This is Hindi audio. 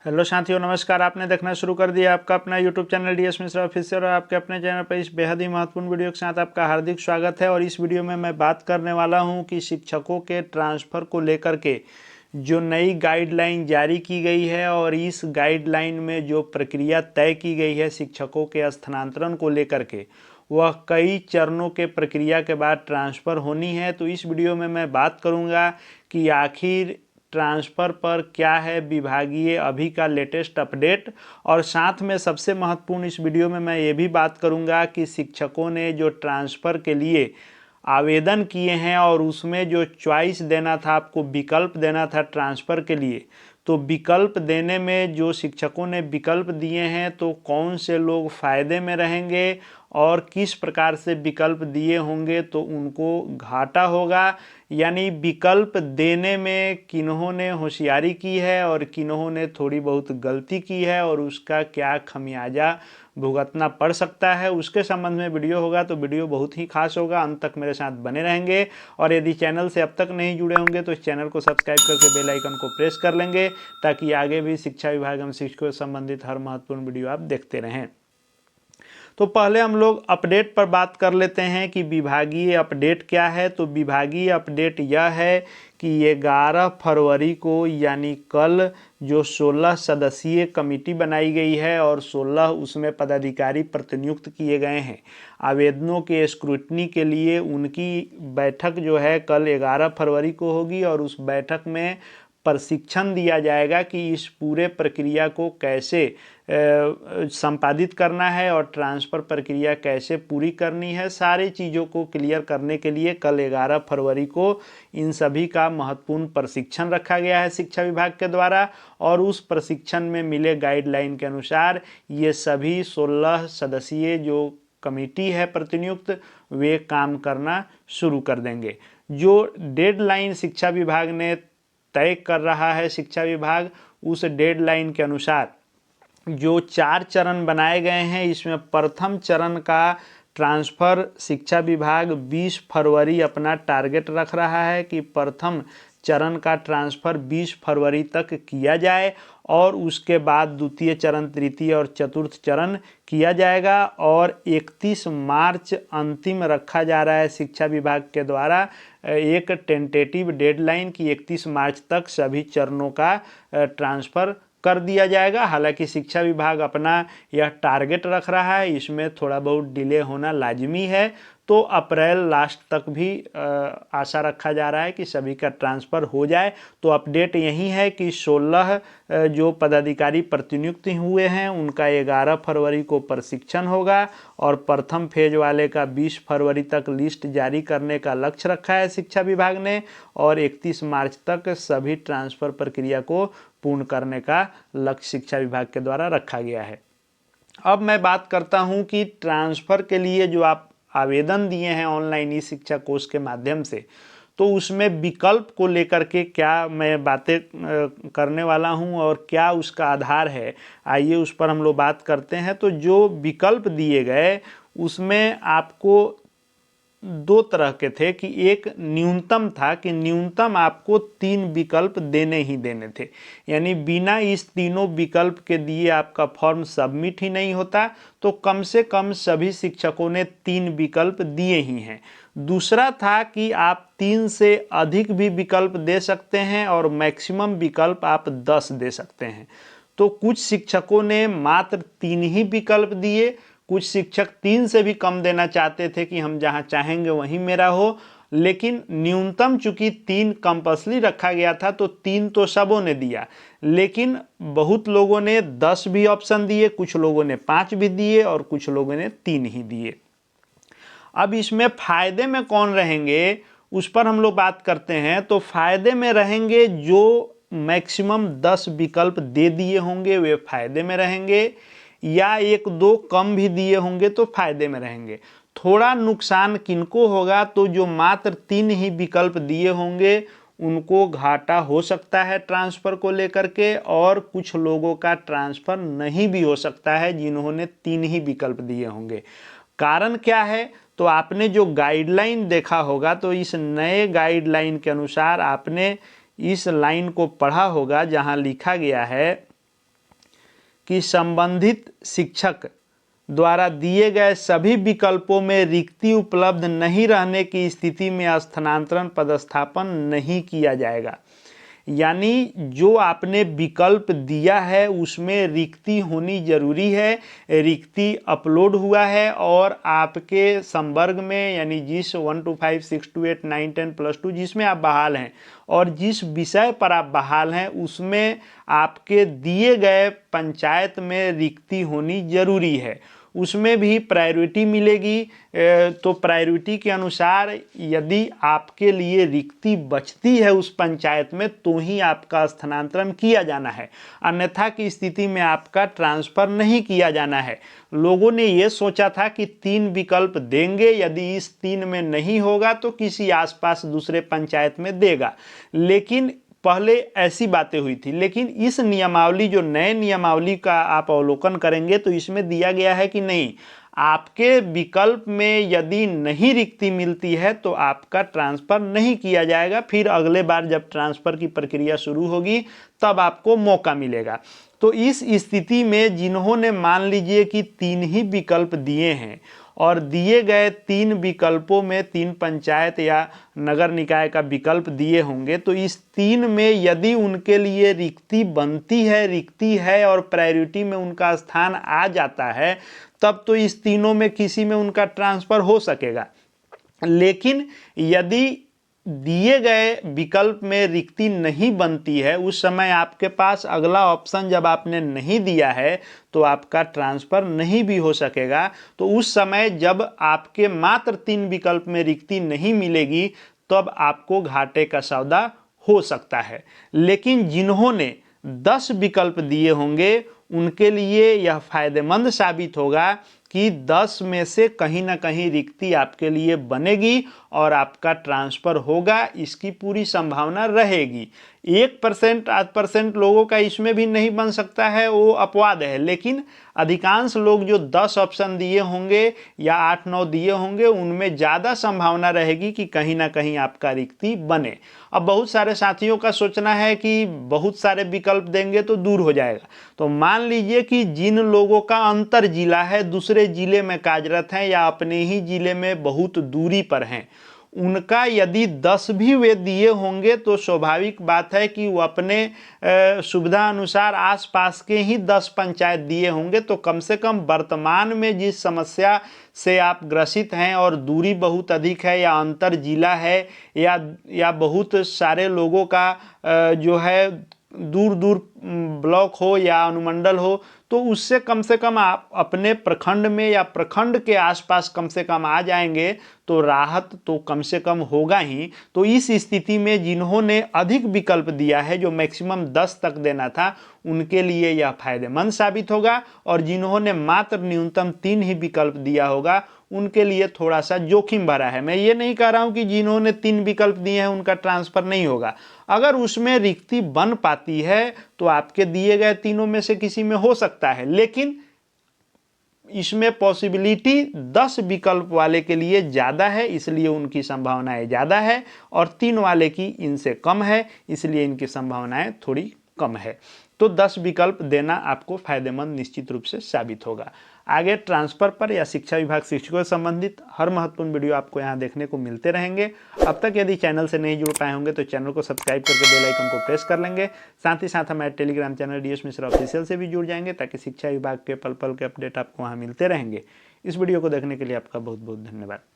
हेलो साथियों, नमस्कार। आपने देखना शुरू कर दिया आपका अपना YouTube channel DS Mishra official और आपके अपने चैनल पर इस बेहद ही महत्वपूर्ण वीडियो के साथ आपका हार्दिक स्वागत है। और इस वीडियो में मैं बात करने वाला हूं कि शिक्षकों के ट्रांसफ़र को लेकर के जो नई गाइडलाइन जारी की गई है और इस गाइडलाइन में जो प्रक्रिया तय की गई है शिक्षकों के स्थानांतरण को लेकर के, वह कई चरणों के प्रक्रिया के बाद ट्रांसफ़र होनी है। तो इस वीडियो में मैं बात करूंगा कि आखिर ट्रांसफ़र पर क्या है विभागीय अभी का लेटेस्ट अपडेट, और साथ में सबसे महत्वपूर्ण इस वीडियो में मैं ये भी बात करूंगा कि शिक्षकों ने जो ट्रांसफ़र के लिए आवेदन किए हैं और उसमें जो चॉइस देना था, आपको विकल्प देना था ट्रांसफ़र के लिए, तो विकल्प देने में जो शिक्षकों ने विकल्प दिए हैं तो कौन से लोग फ़ायदे में रहेंगे और किस प्रकार से विकल्प दिए होंगे तो उनको घाटा होगा। यानी विकल्प देने में किन्होंने होशियारी की है और किन्होंने थोड़ी बहुत गलती की है और उसका क्या खमियाजा भुगतना पड़ सकता है, उसके संबंध में वीडियो होगा। तो वीडियो बहुत ही खास होगा, अंत तक मेरे साथ बने रहेंगे। और यदि चैनल से अब तक नहीं जुड़े होंगे तो इस चैनल को सब्सक्राइब करके बेल आइकन को प्रेस कर लेंगे, ताकि आगे भी शिक्षा विभाग एवं शिक्षकों से संबंधित हर महत्वपूर्ण वीडियो आप देखते रहें। तो पहले हम लोग अपडेट पर बात कर लेते हैं कि विभागीय अपडेट क्या है। तो विभागीय अपडेट यह है कि 11 फरवरी को यानी कल जो 16 सदस्यीय कमेटी बनाई गई है और 16 उसमें पदाधिकारी प्रतिनियुक्त किए गए हैं आवेदनों के स्क्रूटनी के लिए, उनकी बैठक जो है कल 11 फरवरी को होगी। और उस बैठक में प्रशिक्षण दिया जाएगा कि इस पूरे प्रक्रिया को कैसे संपादित करना है और ट्रांसफ़र प्रक्रिया कैसे पूरी करनी है। सारी चीज़ों को क्लियर करने के लिए कल 11 फरवरी को इन सभी का महत्वपूर्ण प्रशिक्षण रखा गया है शिक्षा विभाग के द्वारा। और उस प्रशिक्षण में मिले गाइडलाइन के अनुसार ये सभी 16 सदस्यीय जो कमेटी है प्रतिनियुक्त, वे काम करना शुरू कर देंगे। जो डेडलाइन शिक्षा विभाग ने तय कर रहा है शिक्षा विभाग, उस डेडलाइन के अनुसार जो 4 चरण बनाए गए हैं, इसमें प्रथम चरण का ट्रांसफ़र शिक्षा विभाग 20 फरवरी अपना टारगेट रख रहा है कि प्रथम चरण का ट्रांसफ़र 20 फरवरी तक किया जाए और उसके बाद द्वितीय चरण, तृतीय और चतुर्थ चरण किया जाएगा। और 31 मार्च अंतिम रखा जा रहा है शिक्षा विभाग के द्वारा एक टेंटेटिव डेडलाइन की 31 मार्च तक सभी चरणों का ट्रांसफ़र कर दिया जाएगा। हालांकि शिक्षा विभाग अपना यह टारगेट रख रहा है, इसमें थोड़ा बहुत डिले होना लाजमी है। तो अप्रैल लास्ट तक भी आशा रखा जा रहा है कि सभी का ट्रांसफ़र हो जाए। तो अपडेट यही है कि 16 जो पदाधिकारी प्रतिनियुक्त हुए हैं उनका 11 फरवरी को प्रशिक्षण होगा और प्रथम फेज वाले का 20 फरवरी तक लिस्ट जारी करने का लक्ष्य रखा है शिक्षा विभाग ने, और 31 मार्च तक सभी ट्रांसफ़र प्रक्रिया को पूर्ण करने का लक्ष्य शिक्षा विभाग के द्वारा रखा गया है। अब मैं बात करता हूं कि ट्रांसफ़र के लिए जो आप आवेदन दिए हैं ऑनलाइन ई शिक्षा कोष के माध्यम से, तो उसमें विकल्प को लेकर के क्या मैं बातें करने वाला हूं और क्या उसका आधार है, आइए उस पर हम लोग बात करते हैं। तो जो विकल्प दिए गए उसमें आपको 2 तरह के थे कि एक न्यूनतम था कि न्यूनतम आपको 3 विकल्प देने ही देने थे, यानी बिना इस तीनों विकल्प के दिए आपका फॉर्म सबमिट ही नहीं होता। तो कम से कम सभी शिक्षकों ने 3 विकल्प दिए ही हैं। दूसरा था कि आप 3 से अधिक भी विकल्प दे सकते हैं और मैक्सिमम विकल्प आप 10 दे सकते हैं। तो कुछ शिक्षकों ने मात्र 3 ही विकल्प दिए, कुछ शिक्षक 3 से भी कम देना चाहते थे कि हम जहां चाहेंगे वहीं मेरा हो, लेकिन न्यूनतम चूंकि 3 कंपल्सरी रखा गया था तो 3 तो सबों ने दिया, लेकिन बहुत लोगों ने 10 भी ऑप्शन दिए, कुछ लोगों ने 5 भी दिए और कुछ लोगों ने 3 ही दिए। अब इसमें फायदे में कौन रहेंगे उस पर हम लोग बात करते हैं। तो फायदे में रहेंगे जो मैक्सिमम 10 विकल्प दे दिए होंगे, वे फायदे में रहेंगे, या 1-2 कम भी दिए होंगे तो फायदे में रहेंगे। थोड़ा नुकसान किनको होगा, तो जो मात्र 3 ही विकल्प दिए होंगे उनको घाटा हो सकता है ट्रांसफ़र को लेकर के, और कुछ लोगों का ट्रांसफ़र नहीं भी हो सकता है जिन्होंने 3 ही विकल्प दिए होंगे। कारण क्या है, तो आपने जो गाइडलाइन देखा होगा, तो इस नए गाइडलाइन के अनुसार आपने इस लाइन को पढ़ा होगा जहां लिखा गया है कि संबंधित शिक्षक द्वारा दिए गए सभी विकल्पों में रिक्ति उपलब्ध नहीं रहने की स्थिति में स्थानांतरण पदस्थापन नहीं किया जाएगा। यानी जो आपने विकल्प दिया है उसमें रिक्ति होनी जरूरी है, रिक्ति अपलोड हुआ है और आपके संवर्ग में यानी जिस 1 to 5 6 to 8 9 10 +2 जिसमें आप बहाल हैं और जिस विषय पर आप बहाल हैं उसमें आपके दिए गए पंचायत में रिक्ति होनी जरूरी है। उसमें भी प्रायोरिटी मिलेगी। तो प्रायोरिटी के अनुसार यदि आपके लिए रिक्ति बचती है उस पंचायत में तो ही आपका स्थानांतरण किया जाना है, अन्यथा की स्थिति में आपका ट्रांसफ़र नहीं किया जाना है। लोगों ने ये सोचा था कि 3 विकल्प देंगे, यदि इस 3 में नहीं होगा तो किसी आसपास दूसरे पंचायत में देगा, लेकिन पहले ऐसी बातें हुई थी। लेकिन इस नियमावली जो नए नियमावली का आप अवलोकन करेंगे तो इसमें दिया गया है कि नहीं, आपके विकल्प में यदि नहीं रिक्ति मिलती है तो आपका ट्रांसफ़र नहीं किया जाएगा। फिर अगले बार जब ट्रांसफ़र की प्रक्रिया शुरू होगी तब आपको मौका मिलेगा। तो इस स्थिति में जिन्होंने मान लीजिए कि 3 ही विकल्प दिए हैं और दिए गए 3 विकल्पों में 3 पंचायत या नगर निकाय का विकल्प दिए होंगे, तो इस 3 में यदि उनके लिए रिक्ति बनती है, रिक्ति है और प्रायोरिटी में उनका स्थान आ जाता है, तब तो इस तीनों में किसी में उनका ट्रांसफ़र हो सकेगा। लेकिन यदि दिए गए विकल्प में रिक्ति नहीं बनती है, उस समय आपके पास अगला ऑप्शन जब आपने नहीं दिया है तो आपका ट्रांसफ़र नहीं भी हो सकेगा। तो उस समय जब आपके मात्र 3 विकल्प में रिक्ति नहीं मिलेगी तब आपको घाटे का सौदा हो सकता है। लेकिन जिन्होंने 10 विकल्प दिए होंगे उनके लिए यह फायदेमंद साबित होगा कि 10 में से कहीं ना कहीं रिक्ति आपके लिए बनेगी और आपका ट्रांसफ़र होगा, इसकी पूरी संभावना रहेगी। 1% 8% लोगों का इसमें भी नहीं बन सकता है, वो अपवाद है, लेकिन अधिकांश लोग जो 10 ऑप्शन दिए होंगे या 8-9 दिए होंगे उनमें ज़्यादा संभावना रहेगी कि कहीं ना कहीं आपका रिक्ति बने। अब बहुत सारे साथियों का सोचना है कि बहुत सारे विकल्प देंगे तो दूर हो जाएगा। तो मान लीजिए कि जिन लोगों का अंतर जिला है, दूसरे जिले में कार्यरत हैं या अपने ही जिले में बहुत दूरी पर हैं, उनका यदि 10 भी वे दिए होंगे तो स्वाभाविक बात है कि वो अपने सुविधा अनुसार आसपास के ही 10 पंचायत दिए होंगे। तो कम से कम वर्तमान में जिस समस्या से आप ग्रसित हैं और दूरी बहुत अधिक है या अंतर जिला है या बहुत सारे लोगों का जो है दूर दूर ब्लॉक हो या अनुमंडल हो, तो उससे कम से कम आप अपने प्रखंड में या प्रखंड के आसपास कम से कम आ जाएंगे तो राहत तो कम से कम होगा ही। तो इस स्थिति में जिन्होंने अधिक विकल्प दिया है, जो मैक्सिमम 10 तक देना था, उनके लिए यह फायदेमंद साबित होगा और जिन्होंने मात्र न्यूनतम 3 ही विकल्प दिया होगा उनके लिए थोड़ा सा जोखिम भरा है। मैं ये नहीं कह रहा हूँ कि जिन्होंने 3 विकल्प दिए हैं उनका ट्रांसफ़र नहीं होगा। अगर उसमें रिक्ति बन पाती है तो आपके दिए गए तीनों में से किसी में हो सकता है, लेकिन इसमें पॉसिबिलिटी 10 विकल्प वाले के लिए ज़्यादा है, इसलिए उनकी संभावनाएं ज़्यादा है, और 3 वाले की इनसे कम है, इसलिए इनकी संभावनाएं थोड़ी कम है। तो 10 विकल्प देना आपको फायदेमंद निश्चित रूप से साबित होगा। आगे ट्रांसफ़र पर या शिक्षा विभाग शिक्षकों से संबंधित हर महत्वपूर्ण वीडियो आपको यहाँ देखने को मिलते रहेंगे। अब तक यदि चैनल से नहीं जुड़ पाए होंगे तो चैनल को सब्सक्राइब करके बेल आइकन को प्रेस कर लेंगे। साथ ही साथ हमारे Telegram channel DS Mishra official से भी जुड़ जाएंगे ताकि शिक्षा विभाग के पल पल के अपडेट आपको वहाँ मिलते रहेंगे। इस वीडियो को देखने के लिए आपका बहुत बहुत धन्यवाद।